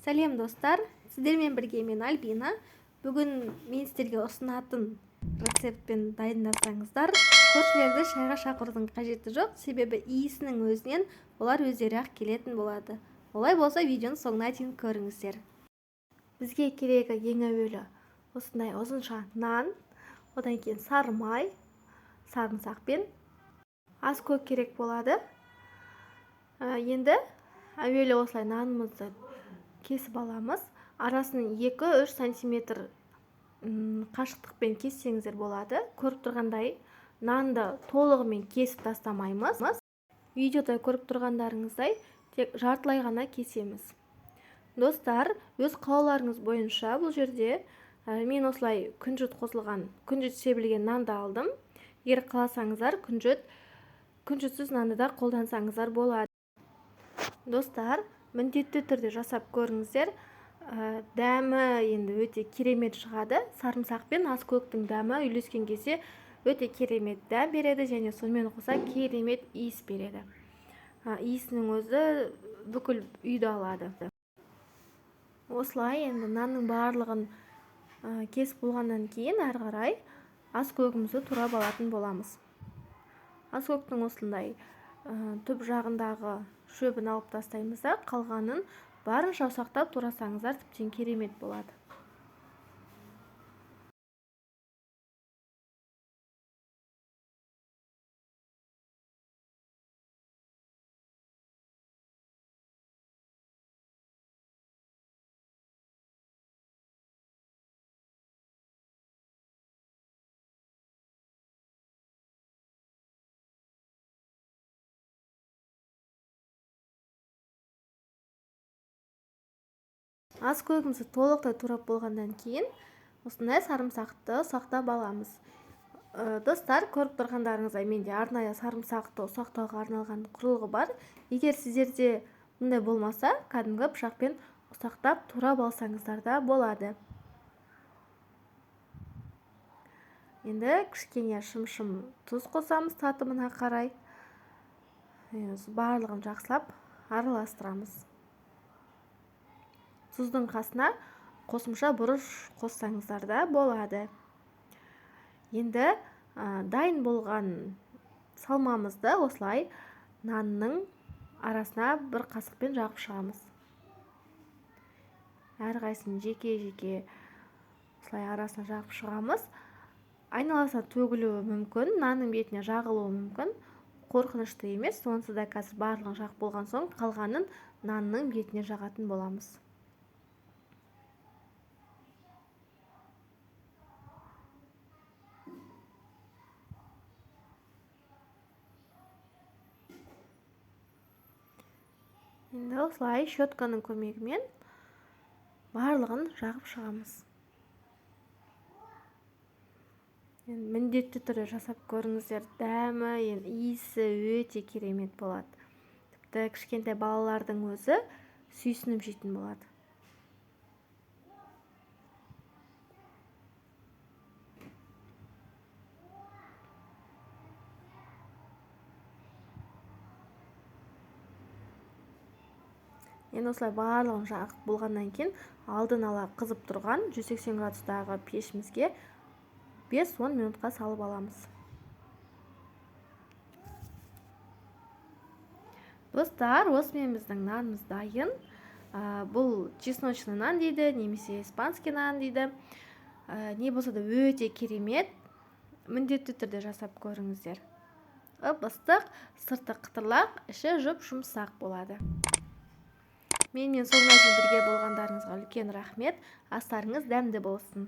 Сәлем достар, сіздермен бірге мен Альбина. Бүгін мен сіздерге ұсынатын рецептпен дайындасаңыздар, көршілерді шайға шақырудың қажеті жоқ, себебі иісінің өзінен олар өздері ақ келетін болады. Олай болса, видеоны соңына дейін көріңіздер. Бізге керегі ең әуелі осындай ұзынша нан, одан кейін сары май, сарымсақпен аз көк керек болады. Енді әуелі осылай нанымызды кесіп аламыз. Арасын 2-3 сантиметр қашықтықпен кессеңіздер болады. Көріп тұрғандай нанды толығымен кесіп тастамаймыз. Видеода көріп тұрғандарыңыздай тек жартылай ғана кесеміз. Достар, өз қалауларыңыз бойынша бұл жерде мен осылай күнжіт қосылған, күнжіт себілген нанды алдым. Егер қаласаңыздар, күнжітсіз нанды да қолдансаңыздар болады. Достар, міндетті түрде жасап көріңіздер. Дәмі енді өте керемет шығады. Сарымсақ пен аз көктің дәмі үйлескен кезде өте керемет дәм береді және сонымен қоса керемет иіс береді. Иісінің өзі бүкіл үйді алады. Осылай енді нанның барлығын кесіп болғаннан кейін әрі қарай аз көгімізді турап алатын боламыз. Аз көктің осындай түп жағындағы шөбін алып тастаймыз да, қалғанын барынша ұсақтап турасаңыздар тіптен керемет болады. Аз көгімізді толықтай турап болғаннан кейін осындай сарымсақты ұсақтап аламыз. Достар, көріп тұрғандарыңыздай менде арнайы сарымсақты ұсақтауға арналған құрылғы бар. Егер сіздерде мұндай болмаса, кәдімгі пышақпен ұсақтап турап алсаңыздар да болады. Енді кішкене шым тұз қосамыз татымына қарай. Барлығын жақсылап араластырамыз. Тұздың қасына қосымша бұрыш қоссаңыздар да болады. Енді дайын болған салмамызды осылай нанның арасына бір қасықпен жағып шығамыз. Әрқайсысын жеке-жеке осылай арасына жағып шығамыз. Айналасына төгілуі мүмкін, нанның бетіне жағылуы мүмкін. Қорқынышты емес, онсыз да қазір барлығын жағып болған соң қалғанын нанның бетіне жағатын боламыз. Енді осылай щетканың көмегімен барлығын жағып шығамыз. Міндетті түрде жасап көріңіздер. Дәмі, иісі өте керемет болады. Тіпті кішкентай балалардың өзі сүйсініп жейтін болады. Енді осылай барлығын жағып болғаннан кейін алдын ала қызып тұрған 180 градустағы пешімізге 5-10 минутқа салып аламыз. Достар, осымен біздің нанымыз дайын. Бұл чесночный нан дейді, немесе испанский нан дейді. Не болса да өте керемет. Міндетті түрде жасап көріңіздер. Ыстық, сырты қытырлақ, іші жұп-жұмсақ болады. Менімен соңына дейін бірге болғандарыңызға үлкен рахмет. Астарыңыз дәмді болсын.